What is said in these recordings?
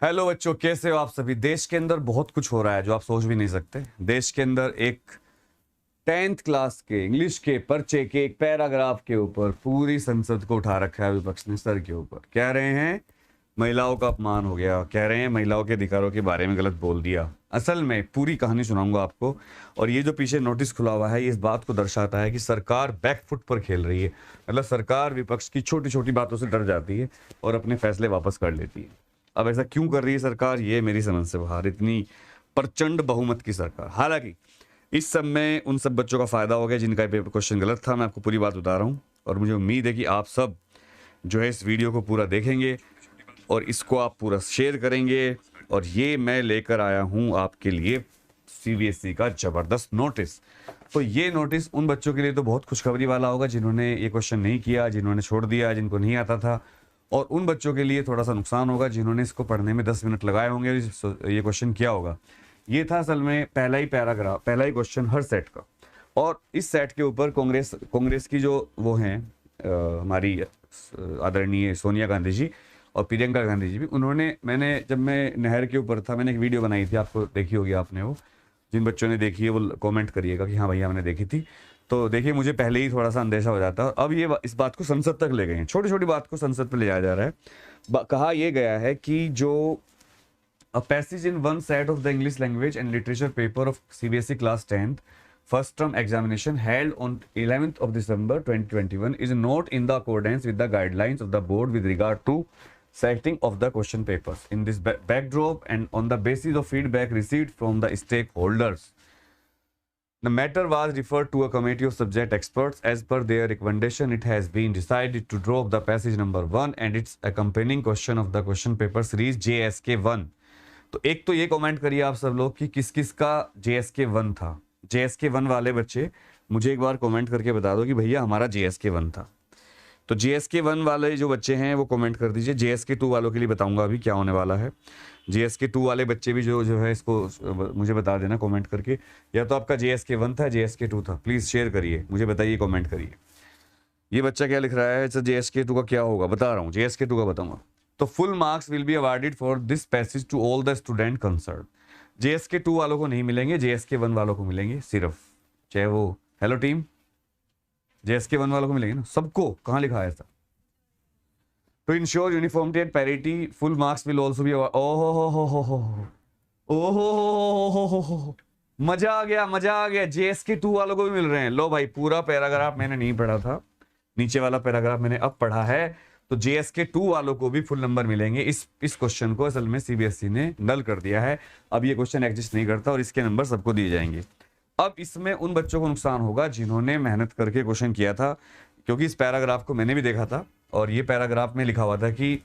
Hello बच्चों, कैसे हो आप सभी। देश के अंदर बहुत कुछ हो रहा है जो आप सोच भी नहीं सकते। देश के अंदर एक 10th क्लास के इंग्लिश के पर्चे के एक पैराग्राफ के ऊपर पूरी संसद को उठा रखा है विपक्ष ने सर के ऊपर। कह रहे हैं महिलाओं का अपमान हो गया, कह रहे हैं महिलाओं के अधिकारों के बारे में गलत बोल दिया। असल में पूरी कहानी सुनाऊंगा आपको, और ये जो पीछे नोटिस खुला हुआ है ये इस बात को दर्शाता है कि सरकार बैकफुट पर खेल रही है। मतलब सरकार विपक्ष की छोटी छोटी बातों से डर जाती है और अपने फैसले वापस कर लेती है। अब ऐसा क्यों कर रही है सरकार, ये मेरी समझ से बाहर। इतनी प्रचंड बहुमत की सरकार। हालांकि इस सब में उन सब बच्चों का फायदा हो गया जिनका पेपर क्वेश्चन गलत था। मैं आपको पूरी बात बता रहा हूँ और मुझे उम्मीद है कि आप सब जो है इस वीडियो को पूरा देखेंगे और इसको आप पूरा शेयर करेंगे। और ये मैं लेकर आया हूँ आपके लिए सीबीएसई का जबरदस्त नोटिस। तो ये नोटिस उन बच्चों के लिए तो बहुत खुशखबरी वाला होगा जिन्होंने ये क्वेश्चन नहीं किया, जिन्होंने छोड़ दिया, जिनको नहीं आता था। और उन बच्चों के लिए थोड़ा सा नुकसान होगा जिन्होंने इसको पढ़ने में 10 मिनट लगाए होंगे। ये क्वेश्चन क्या होगा, ये था असल में पहला ही पैराग्राफ, पहला ही क्वेश्चन हर सेट का। और इस सेट के ऊपर कांग्रेस की जो वो हैं हमारी आदरणीय सोनिया गांधी जी और प्रियंका गांधी जी भी, मैंने जब मैं नहर के ऊपर था मैंने एक वीडियो बनाई थी, आपको देखी होगी आपने। वो जिन बच्चों ने देखी है वो कमेंट करिएगा कि हाँ भैया मैंने देखी थी। तो देखिए मुझे पहले ही थोड़ा सा अंदेशा हो जाता है। अब ये इस बात को संसद तक ले गए हैं, छोटी छोटी बात को संसद पे ले जाया जा रहा है। कहा यह गया है कि जो a passage in one set of the English language and literature paper of CBSE class 10th first term examination held on 11th of December 2021 is not in the accordance with the guidelines of the board with regard to setting of the question papers. In this backdrop and on the basis of feedback received from the stakeholders, the matter was referred to a committee of subject experts. As per their recommendation, it has been decided to drop the passage number 1 and its accompanying question of the question paper series JSK 1. तो एक तो ये comment करिए आप सब लोग कि किस किस का JSK 1 था। JSK 1 वाले बच्चे मुझे एक बार कमेंट करके बता दो कि भैया हमारा JSK 1 था। तो JSK 1 वाले जो बच्चे हैं वो कमेंट कर दीजिए। JSK 2 वालों के लिए बताऊंगा अभी क्या होने वाला है। JSK 2 वाले बच्चे भी जो है इसको मुझे बता देना कमेंट करके, या तो आपका JSK 1 था JSK 2 था। प्लीज़ शेयर करिए, मुझे बताइए, कमेंट करिए। ये बच्चा क्या लिख रहा है, सर JSK 2 का क्या होगा, बता रहा हूँ, JSK 2 का बताऊंगा। तो full marks will be awarded for this passage to all the student concern. JSK 2 वालों को नहीं मिलेंगे, JSK 1 वालों को मिलेंगे सिर्फ। चाहे वो हेलो टीम JSK 1 वालों को मिलेंगे ना सबको। कहाँ लिखा है ऐसा? To ensure uniformity and parity, full marks will also be awarded. ओहो, मजा आ गया, मजा आ गया। JSK 2 वालों को भी मिल रहे हैं। लो भाई, पूरा पैराग्राफ मैंने नहीं पढ़ा था, नीचे वाला पैराग्राफ मैंने अब पढ़ा है। तो JSK 2 वालों को भी फुल नंबर मिलेंगे। इस क्वेश्चन को असल में CBSE ने नल कर दिया है। अब ये क्वेश्चन एग्जिस्ट नहीं करता और इसके नंबर सबको दिए जाएंगे। अब इसमें उन बच्चों को नुकसान होगा जिन्होंने मेहनत करके क्वेश्चन किया था, क्योंकि इस पैराग्राफ को मैंने भी देखा था और ये पैराग्राफ में लिखा हुआ था कि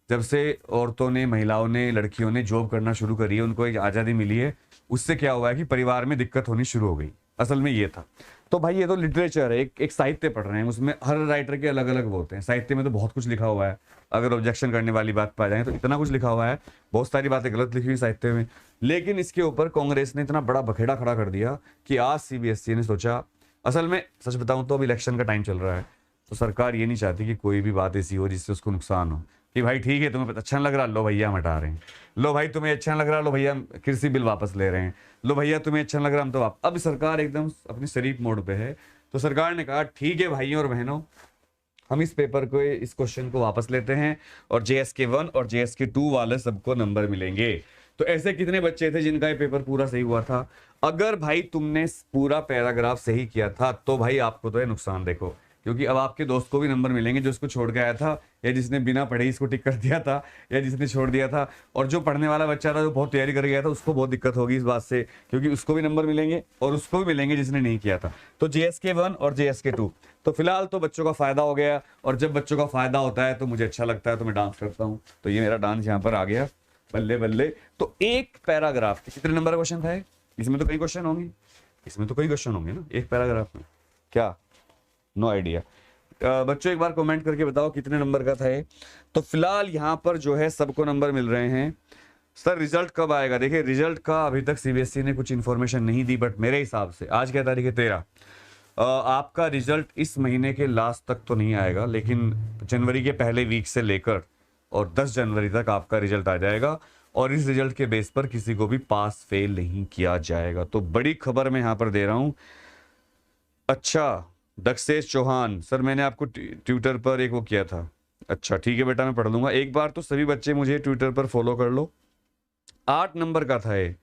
जब से औरतों ने, महिलाओं ने, लड़कियों ने जॉब करना शुरू करी है, उनको एक आज़ादी मिली है, उससे क्या हुआ है कि परिवार में दिक्कत होनी शुरू हो गई। असल में ये था। तो भाई ये तो लिटरेचर है, एक साहित्य पढ़ रहे हैं, उसमें हर राइटर के अलग अलग वो होते हैं। साहित्य में तो बहुत कुछ लिखा हुआ है, अगर ऑब्जेक्शन करने वाली बात पे आ जाए तो इतना कुछ लिखा हुआ है, बहुत सारी बातें गलत लिखी हुई साहित्य में। लेकिन इसके ऊपर कांग्रेस ने इतना बड़ा बखेड़ा खड़ा कर दिया कि आज CBSE ने सोचा, असल में सच बताऊं तो अब इलेक्शन का टाइम चल रहा है, तो सरकार ये नहीं चाहती कि कोई भी बात ऐसी हो जिससे उसको नुकसान हो। कि भाई ठीक है, तुम्हें अच्छा नहीं लग रहा, लो भैया हम हटा रहे हैं। लो भाई तुम्हें अच्छा नहीं लग रहा, लो भैया कृषि बिल वापस ले रहे हैं। लो भैया तुम्हें अच्छा नहीं लग रहा, हम तो अब सरकार एकदम अपनी शरीफ मोड पे है। तो सरकार ने कहा ठीक है भाइयों और बहनों, हम इस पेपर को, इस क्वेश्चन को वापस लेते हैं और JSK 1 और JSK 2 वाले सबको नंबर मिलेंगे। तो ऐसे कितने बच्चे थे जिनका ये पेपर पूरा सही हुआ था? अगर भाई तुमने पूरा पैराग्राफ सही किया था तो भाई आपको तो ये नुकसान देखो, क्योंकि अब आपके दोस्त को भी नंबर मिलेंगे जो इसको छोड़ के आया था, या जिसने बिना पढ़े इसको टिक कर दिया था, या जिसने छोड़ दिया था। और जो पढ़ने वाला बच्चा था, जो बहुत तैयारी कर गया था, उसको बहुत दिक्कत होगी इस बात से, क्योंकि उसको भी नंबर मिलेंगे और उसको भी मिलेंगे जिसने नहीं किया था। तो JSK 1 और JSK 2, तो फिलहाल तो बच्चों का फायदा हो गया। और जब बच्चों का फायदा होता है तो मुझे अच्छा लगता है, तो मैं डांस करता हूँ। तो ये मेरा डांस यहाँ पर आ गया, बल्ले बल्ले। तो एक पैराग्राफ के कितने नंबर का क्वेश्चन था? इसमें तो कई क्वेश्चन होंगे, इसमें तो कई क्वेश्चन होंगे ना एक पैराग्राफ में, क्या? No idea. बच्चों एक बार कमेंट करके बताओ कितने नंबर का था ये। तो फिलहाल यहाँ पर जो है सबको नंबर मिल रहे हैं। सर रिजल्ट कब आएगा? देखिए रिजल्ट का अभी तक CBSE ने कुछ इन्फॉर्मेशन नहीं दी, बट मेरे हिसाब से आज क्या तारीख है, 13, आपका रिजल्ट इस महीने के लास्ट तक तो नहीं आएगा, लेकिन जनवरी के पहले वीक से लेकर और 10 जनवरी तक आपका रिजल्ट आ जाएगा। और इस रिजल्ट के बेस पर किसी को भी पास फेल नहीं किया जाएगा। तो बड़ी खबर मैं यहाँ पर दे रहा हूँ। अच्छा, दक्षेश चौहान सर, मैंने आपको ट्विटर पर एक वो किया था। अच्छा ठीक है बेटा, मैं पढ़ लूंगा। एक बार तो सभी बच्चे मुझे ट्विटर पर फॉलो कर लो। 8 नंबर का था ये,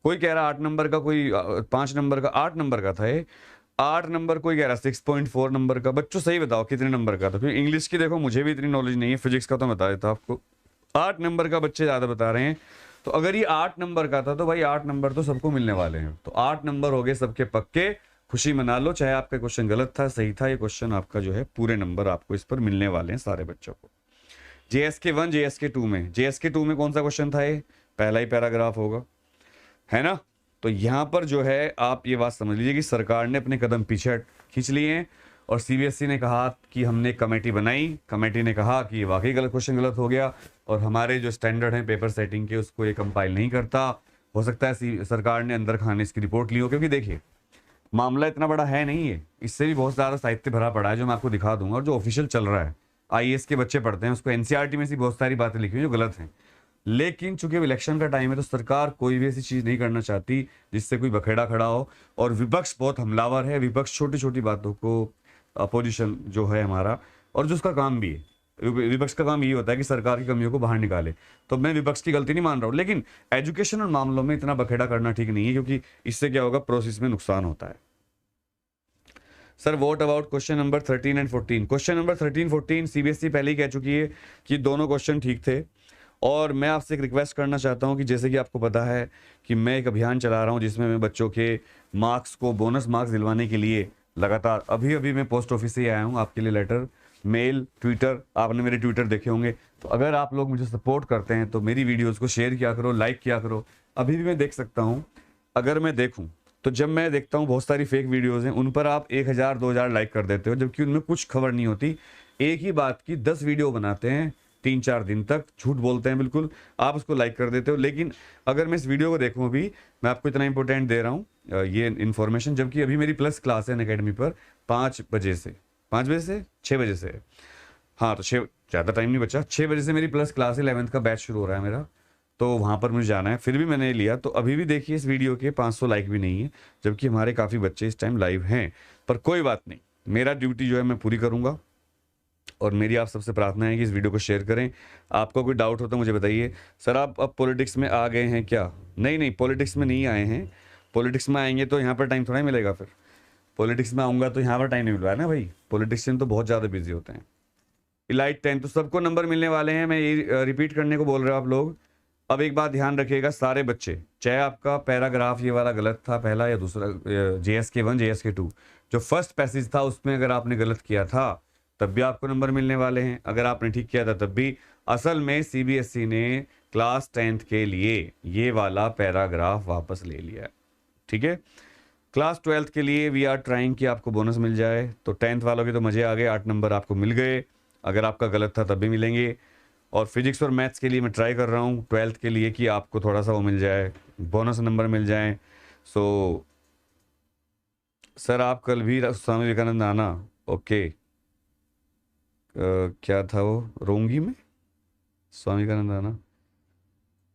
कोई कह रहा 8 नंबर का, कोई 5 नंबर का, 8 नंबर का था ये। 8 नंबर, कोई कह रहा 6.4 नंबर का। बच्चों सही बताओ कितने नंबर का था, क्योंकि इंग्लिश की देखो मुझे भी इतनी नॉलेज नहीं है, फिजिक्स का तो मैं बता देता आपको। 8 नंबर का बच्चे ज़्यादा बता रहे हैं। तो अगर ये 8 नंबर का था तो भाई 8 नंबर तो सबको मिलने वाले हैं। तो 8 नंबर हो गए सबके पक्के, खुशी मना लो। चाहे आपका क्वेश्चन गलत था सही था, ये क्वेश्चन आपका जो है पूरे नंबर आपको इस पर मिलने वाले हैं सारे बच्चों को। JSK 1 JSK 2 में, JSK 2 में कौन सा क्वेश्चन था ये? पहला ही पैराग्राफ होगा, है ना। तो यहां पर जो है आप ये बात समझ लीजिए कि सरकार ने अपने कदम पीछे खींच लिए हैं और CBSE ने कहा कि हमने कमेटी बनाई, कमेटी ने कहा कि ये वाकई गलत क्वेश्चन गलत हो गया और हमारे जो स्टैंडर्ड हैं पेपर सेटिंग के उसको ये कंपाइल नहीं करता। हो सकता है सरकार ने अंदर खाने इसकी रिपोर्ट ली हो, क्योंकि देखिए मामला इतना बड़ा है नहीं है, इससे भी बहुत ज़्यादा साहित्य भरा पड़ा है जो मैं आपको दिखा दूंगा। और जो ऑफिशियल चल रहा है IAS के बच्चे पढ़ते हैं, उसको NCERT में से बहुत सारी बातें लिखी हुई जो गलत हैं। लेकिन चूंकि इलेक्शन का टाइम है तो सरकार कोई भी ऐसी चीज नहीं करना चाहती जिससे कोई बखेड़ा खड़ा हो। और विपक्ष बहुत हमलावर है, विपक्ष छोटी छोटी बातों को, अपोजिशन जो है हमारा, और जो उसका काम भी है, विपक्ष का काम ये होता है कि सरकार की कमियों को बाहर निकाले। तो मैं विपक्ष की गलती नहीं मान रहा हूँ, लेकिन एजुकेशनल मामलों में इतना बखेड़ा करना ठीक नहीं है, क्योंकि इससे क्या होगा, प्रोसेस में नुकसान होता है। Sir what about question number 13 and 14? Question number 13 14 CBSE पहले ही कह चुकी है कि दोनों क्वेश्चन ठीक थे। और मैं आपसे एक रिक्वेस्ट करना चाहता हूं कि जैसे कि आपको पता है कि मैं एक अभियान चला रहा हूं जिसमें मैं बच्चों के मार्क्स को, बोनस मार्क्स दिलवाने के लिए लगातार, अभी मैं पोस्ट ऑफिस से ही आया हूं आपके लिए लेटर, मेल, ट्विटर, आपने मेरे ट्विटर देखे होंगे। तो अगर आप लोग मुझे सपोर्ट करते हैं तो मेरी वीडियोज़ को शेयर किया करो, लाइक किया करो। अभी भी मैं देख सकता हूँ, अगर मैं देखूँ तो जब मैं देखता हूँ बहुत सारी फेक वीडियोज़ हैं, उन पर आप 1000 2000 लाइक कर देते हो, जबकि उनमें कुछ खबर नहीं होती। एक ही बात की 10 वीडियो बनाते हैं 3-4 दिन तक, झूठ बोलते हैं बिल्कुल, आप उसको लाइक कर देते हो। लेकिन अगर मैं इस वीडियो को देखूं, अभी मैं आपको इतना इंपॉर्टेंट दे रहा हूं ये इन्फॉर्मेशन, जबकि अभी मेरी प्लस क्लास है अकेडमी पर 5 बजे से 6 बजे से, हाँ तो 6, ज़्यादा टाइम नहीं बचा, 6 बजे से मेरी प्लस क्लास है, 11th का बैच शुरू हो रहा है मेरा, तो वहाँ पर मुझे जाना है। फिर भी मैंने लिया। तो अभी भी देखिए इस वीडियो के 500 लाइक भी नहीं है, जबकि हमारे काफ़ी बच्चे इस टाइम लाइव हैं। पर कोई बात नहीं, मेरा ड्यूटी जो है मैं पूरी करूँगा। और मेरी आप सबसे प्रार्थना है कि इस वीडियो को शेयर करें। आपको कोई डाउट हो तो मुझे बताइए। सर आप अब पॉलिटिक्स में आ गए हैं क्या? नहीं, पॉलिटिक्स में नहीं आए हैं। पॉलिटिक्स में आएंगे तो यहाँ पर टाइम थोड़ा ही मिलेगा। फिर पॉलिटिक्स में आऊँगा तो यहाँ पर टाइम नहीं मिल रहा है ना भाई, पॉलिटिशियन तो बहुत ज़्यादा बिजी होते हैं। इलाइट 10 तो सबको नंबर मिलने वाले हैं, मैं ये रिपीट करने को बोल रहे हो आप लोग। अब एक बात ध्यान रखिएगा सारे बच्चे, चाहे आपका पैराग्राफ ये वाला गलत था पहला या दूसरा, JSK 1 JSK 2, जो फर्स्ट पैसेज था उसमें अगर आपने गलत किया था तब भी आपको नंबर मिलने वाले हैं, अगर आपने ठीक किया था तब भी। असल में CBSE ने क्लास 10th के लिए ये वाला पैराग्राफ वापस ले लिया है, ठीक है। क्लास 12th के लिए वी आर ट्राइंग कि आपको बोनस मिल जाए। तो 10th वालों के तो मजे आ गए, 8 नंबर आपको मिल गए, अगर आपका गलत था तब भी मिलेंगे। और फिजिक्स और मैथ्स के लिए मैं ट्राई कर रहा हूँ 12th के लिए कि आपको थोड़ा सा वो मिल जाए, बोनस नंबर मिल जाए। सो सर आप कल भी स्वामी विवेकानंद आना। ओके, क्या था वो, रोंगी में स्वामी विवेकानंद आना।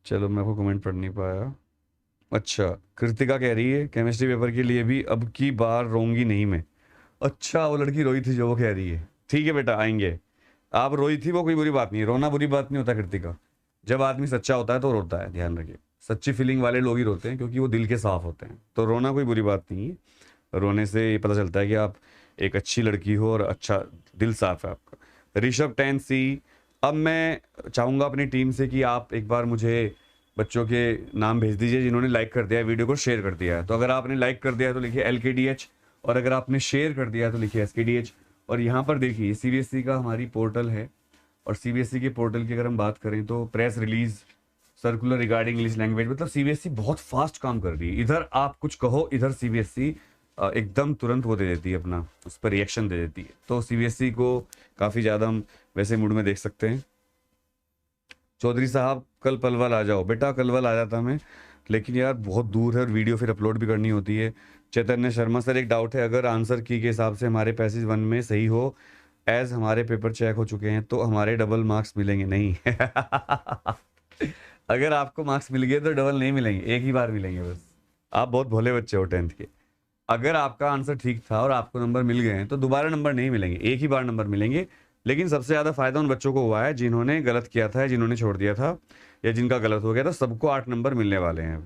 चलो मैं आपको कमेंट पढ़ नहीं पाया। अच्छा, कृतिका कह रही है केमिस्ट्री पेपर के लिए भी अब की बार रोंगी नहीं मैं। अच्छा, वो लड़की रोई थी जो वो कह रही है। ठीक है बेटा आएंगे। आप रोई थी वो कोई बुरी बात नहीं है, रोना बुरी बात नहीं होता कृतिका। जब आदमी सच्चा होता है तो रोता है, ध्यान रखिए। सच्ची फीलिंग वाले लोग ही रोते हैं क्योंकि वो दिल के साफ होते हैं। तो रोना कोई बुरी बात नहीं है, रोने से ये पता चलता है कि आप एक अच्छी लड़की हो और अच्छा दिल साफ है आपका। ऋषभ 10C, अब मैं चाहूँगा अपनी टीम से कि आप एक बार मुझे बच्चों के नाम भेज दीजिए जिन्होंने लाइक कर दिया है, वीडियो को शेयर कर दिया है। तो अगर आपने लाइक कर दिया है तो लिखिए LKDH, और अगर आपने शेयर कर दिया है तो लिखिए SKDH। और यहाँ पर देखिए CBSE का हमारी पोर्टल है, और CBSE के पोर्टल की अगर हम बात करें तो press release circular regarding English language, मतलब CBSE बहुत फास्ट काम कर रही है। इधर आप कुछ कहो, इधर CBSE एकदम तुरंत वो दे देती है, अपना उस पर रिएक्शन दे देती है। तो CBSE को काफ़ी ज़्यादा हम वैसे मूड में देख सकते हैं। चौधरी साहब कल पलवल आ जाओ। बेटा कलवल आ जाता मैं, लेकिन यार बहुत दूर है और वीडियो फिर अपलोड भी करनी होती है। चैतन्य शर्मा, सर एक डाउट है, अगर आंसर की के हिसाब से हमारे पैसेज 1 में सही हो, एज हमारे पेपर चेक हो चुके हैं, तो हमारे डबल मार्क्स मिलेंगे नहीं? अगर आपको मार्क्स मिल गए तो डबल नहीं मिलेंगे, एक ही बार मिलेंगे बस। आप बहुत भोले बच्चे हो 10th के। अगर आपका आंसर ठीक था और आपको नंबर मिल गए हैं तो दोबारा नंबर नहीं मिलेंगे, एक ही बार नंबर मिलेंगे। लेकिन सबसे ज़्यादा फायदा उन बच्चों को हुआ है जिन्होंने गलत किया था, जिन्होंने छोड़ दिया था, या जिनका गलत हो गया था, सबको 8 नंबर मिलने वाले हैं।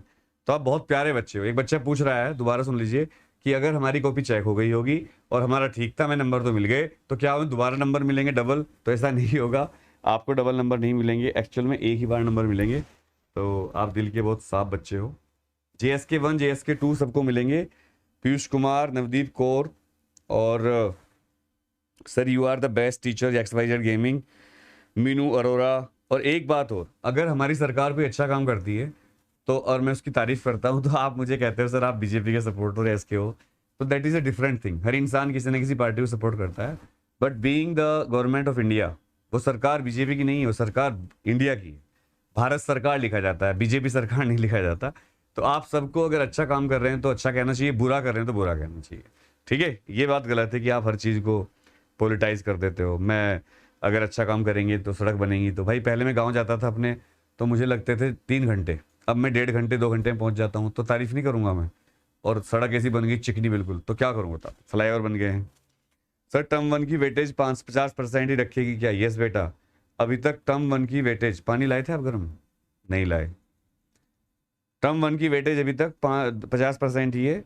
तो आप बहुत प्यारे बच्चे हो। एक बच्चा पूछ रहा है, दोबारा सुन लीजिए, कि अगर हमारी कॉपी चेक हो गई होगी और हमारा ठीक था, हमें नंबर तो मिल गए, तो क्या हमें दोबारा नंबर मिलेंगे डबल? तो ऐसा नहीं होगा, आपको डबल नंबर नहीं मिलेंगे, एक्चुअल में एक ही बार नंबर मिलेंगे। तो आप दिल के बहुत साफ बच्चे हो। JSK 1 JSK 2 सबको मिलेंगे। पीयूष कुमार, नवदीप कौर, और sir you are the best teacher XYZ gaming, Meenu Arora. और एक बात और, अगर हमारी सरकार कोई अच्छा काम करती है तो, और मैं उसकी तारीफ करता हूँ, तो आप मुझे कहते हो सर आप बीजेपी के सपोर्टर एसके हो, तो that is a different thing. हर इंसान किसी न किसी पार्टी को सपोर्ट करता है, but being the government of India, वो सरकार बीजेपी की नहीं है, वो सरकार इंडिया की है। भारत सरकार लिखा जाता है, बीजेपी सरकार नहीं लिखा जाता। तो आप सबको अगर अच्छा काम कर रहे हैं तो अच्छा कहना चाहिए, बुरा कर रहे हैं तो बुरा कहना चाहिए। ठीक है, ये बात गलत है कि आप हर चीज़ को पोलिटाइज कर देते हो। मैं अगर अच्छा काम करेंगे तो सड़क बनेगी, तो भाई पहले मैं गांव जाता था अपने, तो मुझे लगते थे 3 घंटे, अब मैं 1.5 घंटे 2 घंटे में पहुंच जाता हूँ, तो तारीफ नहीं करूंगा मैं? और सड़क ऐसी बन गई चिकनी बिल्कुल, तो क्या करूँगा? तब फ्लाईओवर बन गए हैं। सर टर्म 1 की वेटेज 50% ही रखेगी क्या? यस बेटा, अभी तक टर्म 1 की वेटेज, पानी लाए थे आप गर्म? नहीं लाए। टर्म 1 की वेटेज अभी तक 50% ही है।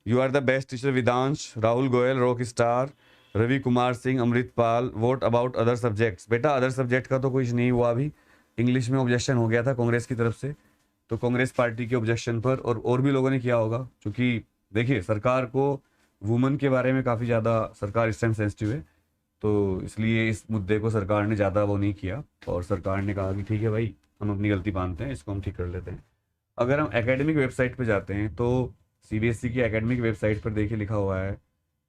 You are the best teacher Vidansh, Rahul Goyal, rock star, Ravi Kumar Singh, Amritpal. What about other subjects? बेटा अदर सब्जेक्ट का तो कुछ नहीं हुआ अभी। इंग्लिश में ऑब्जेक्शन हो गया था कांग्रेस की तरफ से, तो कांग्रेस पार्टी के ऑब्जेक्शन पर, और भी लोगों ने किया होगा, क्योंकि देखिए सरकार को वुमेन के बारे में काफ़ी ज़्यादा सरकार इस टाइम सेंसिटिव है, तो इसलिए इस मुद्दे को सरकार ने ज़्यादा वो नहीं किया, और सरकार ने कहा कि ठीक है भाई, हम अपनी गलती मानते हैं, इसको हम ठीक कर लेते हैं। अगर हम एकेडमिक वेबसाइट पर जाते हैं तो CBSE की एकेडमिक वेबसाइट पर देखिए लिखा हुआ है,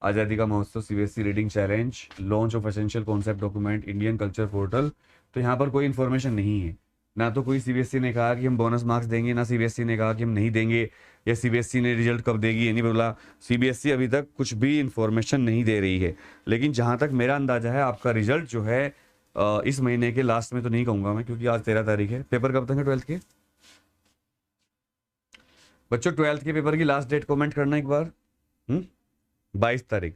आज़ादी का महोत्सव, CBSE reading challenge, launch of essential concept document, Indian culture portal. तो यहाँ पर कोई इन्फॉर्मेशन नहीं है, ना तो कोई CBSE ने कहा कि हम बोनस मार्क्स देंगे, ना CBSE ने कहा कि हम नहीं देंगे, या CBSE ने रिजल्ट कब देगी, ये नहीं बोला। CBSE अभी तक कुछ भी इन्फॉर्मेशन नहीं दे रही है। लेकिन जहाँ तक मेरा अंदाजा है, आपका रिजल्ट जो है इस महीने के लास्ट में तो नहीं कहूँगा मैं, क्योंकि आज 13 तारीख है। पेपर कब तक है 12th के बच्चों? 12th के पेपर की लास्ट डेट कमेंट करना एक बार। 22 तारीख।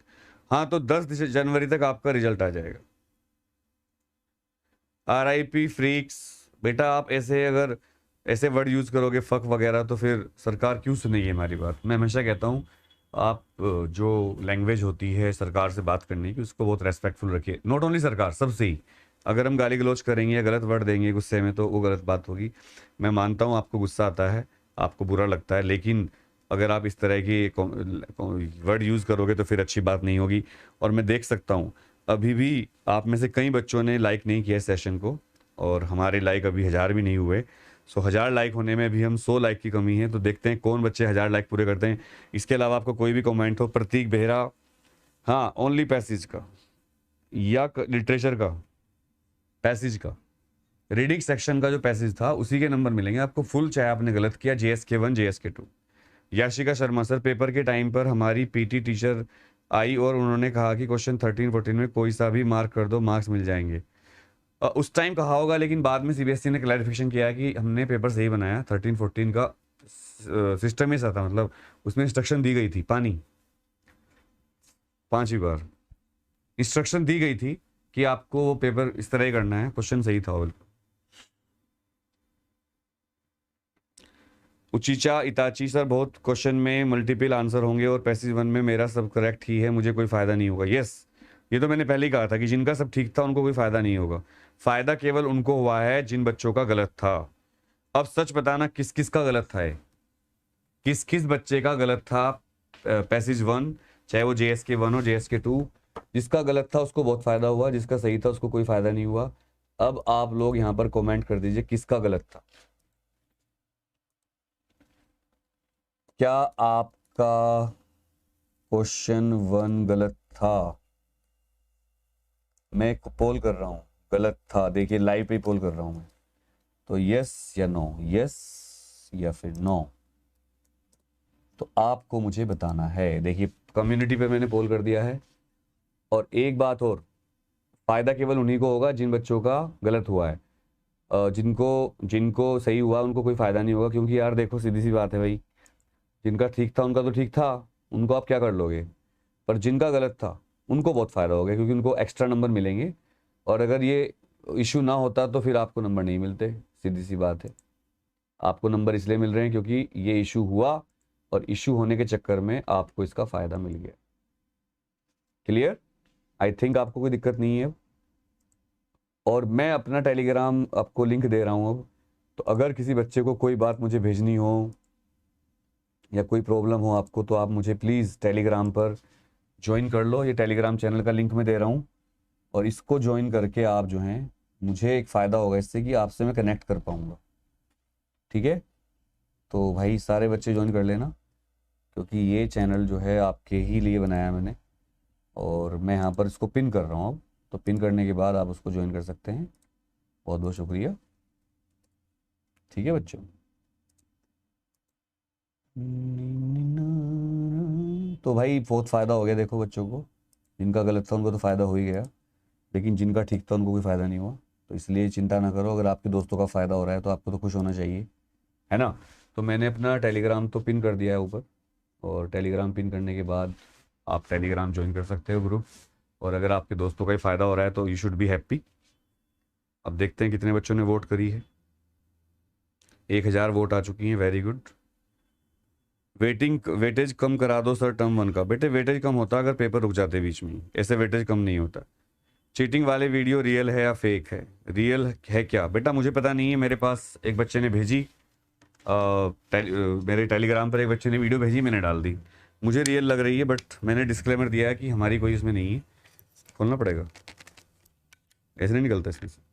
हाँ, तो 10 जनवरी तक आपका रिजल्ट आ जाएगा। RIP freaks. बेटा आप अगर ऐसे वर्ड यूज करोगे फक वगैरह, तो फिर सरकार क्यों सुनेगी हमारी बात? मैं हमेशा कहता हूँ, आप जो लैंग्वेज होती है सरकार से बात करने की, उसको बहुत रेस्पेक्टफुल रखिए। नॉट ओनली सरकार, सबसे ही। अगर हम गाली गलौज करेंगे या गलत वर्ड देंगे गुस्से में, तो वो गलत बात होगी। मैं मानता हूँ आपको गुस्सा आता है, आपको बुरा लगता है, लेकिन अगर आप इस तरह की वर्ड यूज़ करोगे तो फिर अच्छी बात नहीं होगी। और मैं देख सकता हूँ अभी भी आप में से कई बच्चों ने लाइक नहीं किया सेशन को, और हमारे लाइक अभी 1000 भी नहीं हुए। 1000 लाइक होने में भी हम 100 लाइक की कमी है। तो देखते हैं कौन बच्चे 1000 लाइक पूरे करते हैं। इसके अलावा आपको कोई भी कमेंट हो, प्रतीक बेहरा, हाँ ओनली पैसेज का या लिटरेचर का, पैसेज का, रीडिंग सेक्शन का जो पैसेज था उसी के नंबर मिलेंगे आपको फुल, चाहे आपने गलत किया। JSK 1 JSK 2। Yashika Sharma, sir paper के टाइम पर हमारी PT टीचर आई और उन्होंने कहा कि क्वेश्चन 13 14 में कोई सा भी मार्क कर दो, मार्क्स मिल जाएंगे। उस टाइम कहा होगा, लेकिन बाद में CBSE ने क्लैरिफिकेशन किया कि हमने पेपर सही बनाया। 13 14 का सिस्टम ऐसा था, मतलब उसमें इंस्ट्रक्शन दी गई थी, पानी 5वीं बार इंस्ट्रक्शन दी गई थी कि आपको वो पेपर इस तरह ही करना है। क्वेश्चन सही था बिल्कुल। उचीचा इताची, सर बहुत क्वेश्चन में मल्टीपल आंसर होंगे और पैसेज 1 में मेरा सब करेक्ट ही है, मुझे कोई फायदा नहीं होगा। यस, ये तो मैंने पहले ही कहा था कि जिनका सब ठीक था उनको कोई फायदा नहीं होगा। फायदा केवल उनको हुआ है जिन बच्चों का गलत था। अब सच बताना किस किस का गलत था, किस किस बच्चे का गलत था पैसेज 1, चाहे वो JSK 1 हो JSK 2। जिसका गलत था उसको बहुत फायदा हुआ, जिसका सही था उसको कोई फायदा नहीं हुआ। अब आप लोग यहाँ पर कमेंट कर दीजिए किसका गलत था। क्या आपका क्वेश्चन 1 गलत था? मैं पोल कर रहा हूं, गलत था। देखिए लाइव पे पोल कर रहा हूं मैं, तो यस या नो, यस या फिर नो, तो आपको मुझे बताना है। देखिए कम्युनिटी पे मैंने पोल कर दिया है। और एक बात और, फायदा केवल उन्हीं को होगा जिन बच्चों का गलत हुआ है। जिनको जिनको सही हुआ उनको कोई फ़ायदा नहीं होगा, क्योंकि यार देखो सीधी सी बात है भाई, जिनका ठीक था उनका तो ठीक था, उनको आप क्या कर लोगे, पर जिनका गलत था उनको बहुत फ़ायदा हो गया, क्योंकि उनको एक्स्ट्रा नंबर मिलेंगे। और अगर ये इशू ना होता तो फिर आपको नंबर नहीं मिलते, सीधी सी बात है। आपको नंबर इसलिए मिल रहे हैं क्योंकि ये इशू हुआ, और इशू होने के चक्कर में आपको इसका फ़ायदा मिल गया। क्लियर? आई थिंक आपको कोई दिक्कत नहीं है। और मैं अपना टेलीग्राम आपको लिंक दे रहा हूँ अब, तो अगर किसी बच्चे को कोई बात मुझे भेजनी हो या कोई प्रॉब्लम हो आपको, तो आप मुझे प्लीज़ टेलीग्राम पर ज्वाइन कर लो। ये टेलीग्राम चैनल का लिंक मैं दे रहा हूँ, और इसको ज्वाइन करके आप जो हैं, मुझे एक फ़ायदा होगा इससे कि आपसे मैं कनेक्ट कर पाऊँगा। ठीक है? तो भाई सारे बच्चे ज्वाइन कर लेना, क्योंकि ये चैनल जो है आपके ही लिए बनाया मैंने, और मैं यहाँ पर इसको पिन कर रहा हूँ अब। तो पिन करने के बाद आप उसको ज्वाइन कर सकते हैं। बहुत बहुत शुक्रिया। ठीक है बच्चों? तो भाई बहुत फ़ायदा हो गया देखो बच्चों को, जिनका गलत था उनको तो फ़ायदा हो ही गया, लेकिन जिनका ठीक था उनको कोई फ़ायदा नहीं हुआ। तो इसलिए चिंता ना करो, अगर आपके दोस्तों का फ़ायदा हो रहा है तो आपको तो खुश होना चाहिए, है ना? तो मैंने अपना टेलीग्राम तो पिन कर दिया है ऊपर, और टेलीग्राम पिन करने के बाद आप टेलीग्राम ज्वाइन कर सकते हो ग्रुप, और अगर आपके दोस्तों का ही फ़ायदा हो रहा है तो यू शुड बी हैप्पी। अब देखते हैं कितने बच्चों ने वोट करी है। 1000 वोट आ चुकी हैं, वेरी गुड। वेटेज कम करा दो सर टर्म 1 का। बेटे वेटेज कम होता अगर पेपर रुक जाते बीच में, ऐसे वेटेज कम नहीं होता। चीटिंग वाले वीडियो रियल है या फेक है? रियल है क्या बेटा? मुझे पता नहीं है, मेरे पास एक बच्चे ने भेजी, मेरे टेलीग्राम पर एक बच्चे ने वीडियो भेजी, मैंने डाल दी। मुझे रियल लग रही है, बट मैंने डिस्क्लेमर दिया है कि हमारी कोई इसमें नहीं है। खोलना पड़ेगा, ऐसे नहीं निकलता इसमें से।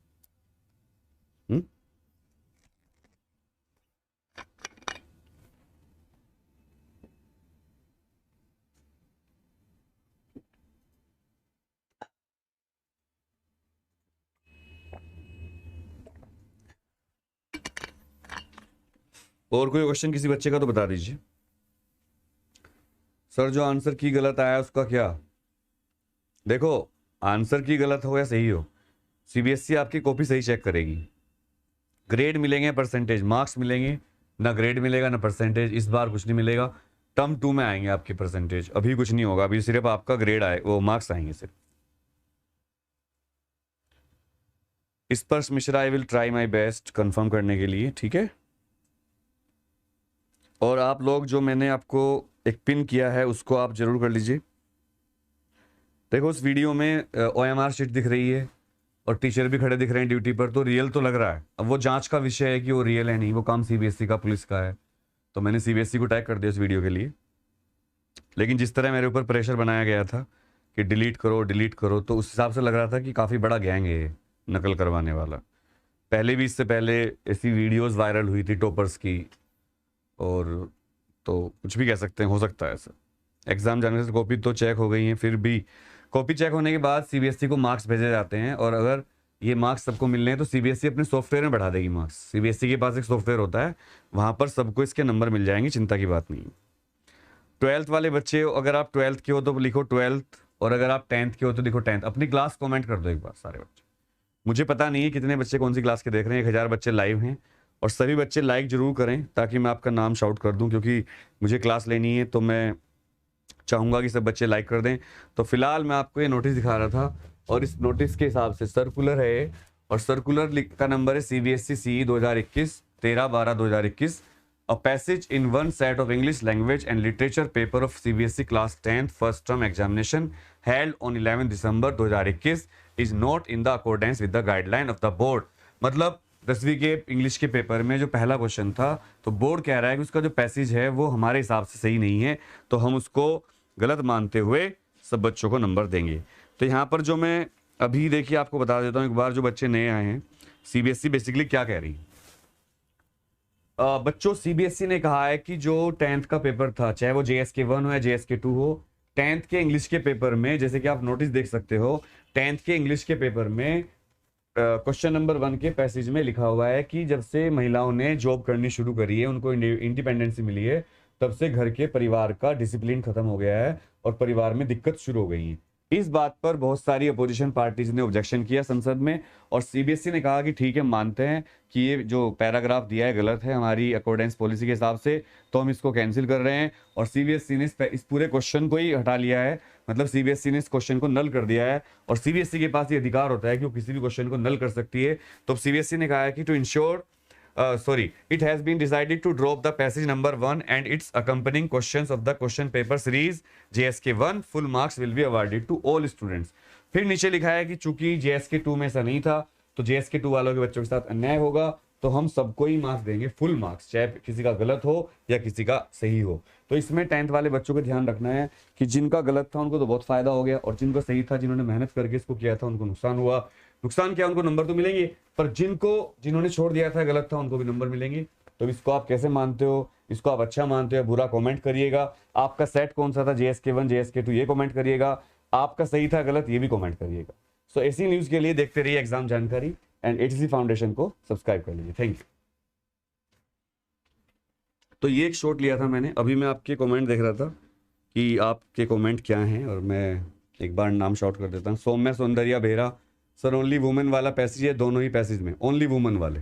और कोई क्वेश्चन किसी बच्चे का तो बता दीजिए। सर जो आंसर की गलत आया उसका क्या? देखो, आंसर की गलत हो या सही हो, सीबीएसई आपकी कॉपी सही चेक करेगी। ग्रेड मिलेंगे, परसेंटेज मार्क्स मिलेंगे, ना ग्रेड मिलेगा ना परसेंटेज। इस बार कुछ नहीं मिलेगा। टर्म 2 में आएंगे आपके परसेंटेज, अभी कुछ नहीं होगा, अभी सिर्फ आपका ग्रेड आए, वो मार्क्स आएंगे सिर्फ। स्पर्श Mishra, I will try my best confirm करने के लिए, ठीक है? और आप लोग जो मैंने आपको एक पिन किया है उसको आप जरूर कर लीजिए। देखो उस वीडियो में OMR शीट दिख रही है और टीचर भी खड़े दिख रहे हैं ड्यूटी पर, तो रियल तो लग रहा है। अब वो जांच का विषय है कि वो रियल है नहीं, वो काम सीबीएसई का, पुलिस का है। तो मैंने सीबीएसई को टैग कर दिया इस वीडियो के लिए। लेकिन जिस तरह मेरे ऊपर प्रेशर बनाया गया था कि डिलीट करो डिलीट करो, तो उस हिसाब से लग रहा था कि काफ़ी बड़ा गैंग है ये नकल करवाने वाला। पहले भी, इससे पहले ऐसी वीडियोस वायरल हुई थी टॉपर्स की, और तो कुछ भी कह सकते हैं, हो सकता है ऐसा। एग्ज़ाम जाने से कॉपी तो चेक हो गई हैं, फिर भी कॉपी चेक होने के बाद सीबीएसई को मार्क्स भेजे जाते हैं, और अगर ये मार्क्स सबको मिलने हैं तो सीबीएसई अपने सॉफ्टवेयर में बढ़ा देगी मार्क्स। सीबीएसई के पास एक सॉफ्टवेयर होता है, वहाँ पर सबको इसके नंबर मिल जाएंगे, चिंता की बात नहीं। 12th वाले बच्चे, अगर आप 12th के हो तो लिखो 12th, और अगर आप 10th के हो तो लिखो 10th। अपनी क्लास कमेंट कर दो एक बार सारे बच्चे। मुझे पता नहीं है कितने बच्चे कौन सी क्लास के देख रहे हैं, 1000 बच्चे लाइव हैं, और सभी बच्चे लाइक जरूर करें ताकि मैं आपका नाम शाउट कर दूं, क्योंकि मुझे क्लास लेनी है तो मैं चाहूँगा कि सब बच्चे लाइक कर दें। तो फिलहाल मैं आपको ये नोटिस दिखा रहा था, और इस नोटिस के हिसाब से सर्कुलर है, और सर्कुलर का नंबर है CBSE CE 2021 13/12/2021। A passage in one set of English language and literature paper of CBSE class 10th first term examination held on 11 December 2021 is not in the accordance with the guideline of the board। मतलब 10वीं के English के paper में जो पहला question था, तो board कह रहा है कि उसका जो पैसेज है वो हमारे हिसाब से सही नहीं है, तो हम उसको गलत मानते हुए सब बच्चों को नंबर देंगे। तो यहाँ पर जो मैं अभी देखिए आपको बता देता हूँ एक बार, जो बच्चे नए आए हैं, सीबीएसई बेसिकली क्या कह रही है। बच्चों, सीबीएसई ने कहा है कि जो 10th का पेपर था, चाहे वो JSK 1 हो या JSK 2 हो, 10th के इंग्लिश के पेपर में, जैसे कि आप नोटिस देख सकते हो, 10th के इंग्लिश के पेपर में क्वेश्चन नंबर 1 के पैसेज में लिखा हुआ है कि जब से महिलाओं ने जॉब करनी शुरू करी है, उनको इंडिपेंडेंसी मिली है, तब से घर के परिवार का डिसिप्लिन खत्म हो गया है और परिवार में दिक्कत शुरू हो गई है। इस बात पर बहुत सारी अपोजिशन पार्टीज ने ऑब्जेक्शन किया संसद में, और सीबीएसई ने कहा कि ठीक है, मानते हैं कि ये जो पैराग्राफ दिया है गलत है हमारी अकॉर्डेंस पॉलिसी के हिसाब से, तो हम इसको कैंसिल कर रहे हैं। और सीबीएसई ने इस पूरे क्वेश्चन को ही हटा लिया है, मतलब सीबीएसई ने इस क्वेश्चन को नल कर दिया है। और सीबीएसई के पास ये अधिकार होता है कि वो किसी भी क्वेश्चन को नल कर सकती है। तो सीबीएसई ने कहा है कि to ensure it has been decided to drop the passage number 1 and its accompanying questions of the question paper series JSK1. Full marks will be awarded to all students. फिर नीचे लिखा है कि चूंकि JSK2 में ऐसा नहीं था, तो JSK2 वालों के बच्चों के साथ अन्याय होगा, तो हम सबको ही मार्क्स देंगे, फुल मार्क्स, चाहे किसी का गलत हो या किसी का सही हो। तो इसमें 10th वाले बच्चों को ध्यान रखना है कि जिनका गलत था उनको तो बहुत फायदा हो गया, और जिनको सही था, जिन्होंने मेहनत करके इसको किया था, उनको नुकसान हुआ। नुकसान क्या, उनको नंबर तो मिलेंगे, पर जिन्होंने छोड़ दिया था, गलत था, उनको भी नंबर मिलेंगे। तो इसको आप कैसे मानते हो, इसको आप अच्छा मानते हो या बुरा, कमेंट करिएगा। आपका सेट कौन सा था, JSK1 JSK2, ये कमेंट करिएगा। आपका सही था गलत, ये भी कमेंट करिएगा। सो ऐसी न्यूज के लिए देखते रहिए एग्जाम जानकारी, एंड ATC फाउंडेशन को सब्सक्राइब कर लीजिए। Thank you. तो ये एक शॉट लिया था मैंने, अभी मैं आपके कमेंट देख रहा था कि आपके कमेंट क्या हैं, और मैं एक बार नाम शॉट कर देता हूँ। Saumya Soundarya Behera, sir only women वाला पैसेज है, दोनों ही पैसेज में ओनली वुमेन वाले,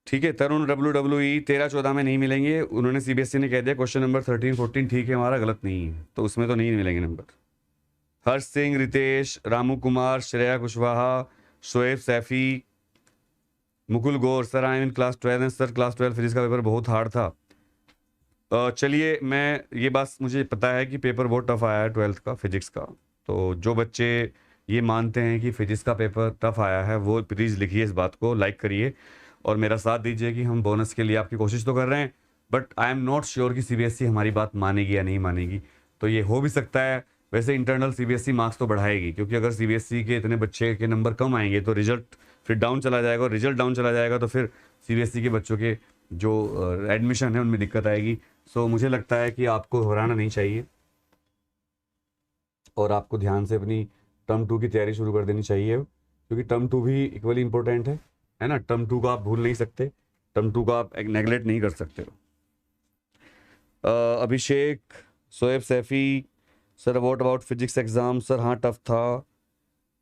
ठीक है। तरुण WWE 13-14 में नहीं मिलेंगे, उन्होंने सीबीएसई ने कह दिया क्वेश्चन नंबर 13-14 ठीक है हमारा, गलत नहीं है, तो उसमें तो नहीं मिलेंगे number. Harsh Singh, Ritesh, Ramu Kumar, Shreya Kushwaha, Shoaib Saifi, Mukul Gaur, sir I am in class 12 and sir class 12 physics का पेपर बहुत हार्ड था। चलिए, मैं ये बात मुझे पता है कि पेपर बहुत टफ आया है 12th का फिजिक्स का, तो जो बच्चे ये मानते हैं कि फिजिक्स का पेपर टफ आया है वो प्लीज़ लिखिए, इस बात को लाइक करिए और मेरा साथ दीजिए कि हम बोनस के लिए आपकी कोशिश तो कर रहे हैं, but I am not sure कि सीबीएसई हमारी बात मानेगी या नहीं मानेगी। तो ये हो भी सकता है, वैसे इंटरनल सीबीएसई मार्क्स तो बढ़ाएगी, क्योंकि अगर सीबीएसई के इतने बच्चे के नंबर कम आएंगे तो रिजल्ट फिर डाउन चला जाएगा, और रिजल्ट डाउन चला जाएगा तो फिर सीबीएसई के बच्चों के जो एडमिशन है उनमें दिक्कत आएगी। सो मुझे लगता है कि आपको घबराना नहीं चाहिए, और आपको ध्यान से अपनी टर्म 2 की तैयारी शुरू कर देनी चाहिए, क्योंकि टर्म 2 भी इक्वली इंपॉर्टेंट है ना। टर्म 2 को आप भूल नहीं सकते, टर्म 2 को आप नेगलेक्ट नहीं कर सकते हो। अभिषेक, Shoaib Saifi, sir what about physics exam, sir हाँ टफ था,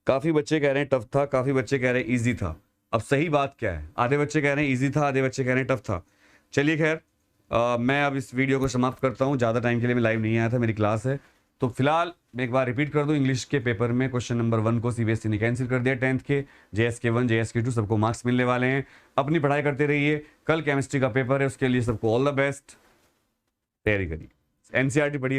काफ़ी बच्चे कह रहे हैं टफ था, काफ़ी बच्चे कह रहे हैं ईजी था। अब सही बात क्या है, आधे बच्चे कह रहे हैं ईजी था, आधे बच्चे कह रहे हैं टफ था। चलिए खैर, मैं अब इस वीडियो को समाप्त करता हूँ, ज़्यादा टाइम के लिए मैं लाइव नहीं आया था, मेरी क्लास है। तो फिलहाल मैं एक बार रिपीट कर दूं, इंग्लिश के पेपर में क्वेश्चन नंबर 1 को सीबीएसई ने कैंसिल कर दिया 10th के, JSK1 JSK2 सबको मार्क्स मिलने वाले हैं। अपनी पढ़ाई करते रहिए, कल केमिस्ट्री का पेपर है, उसके लिए सबको ऑल द बेस्ट, तैयारी करिए, NCERT पढ़िए।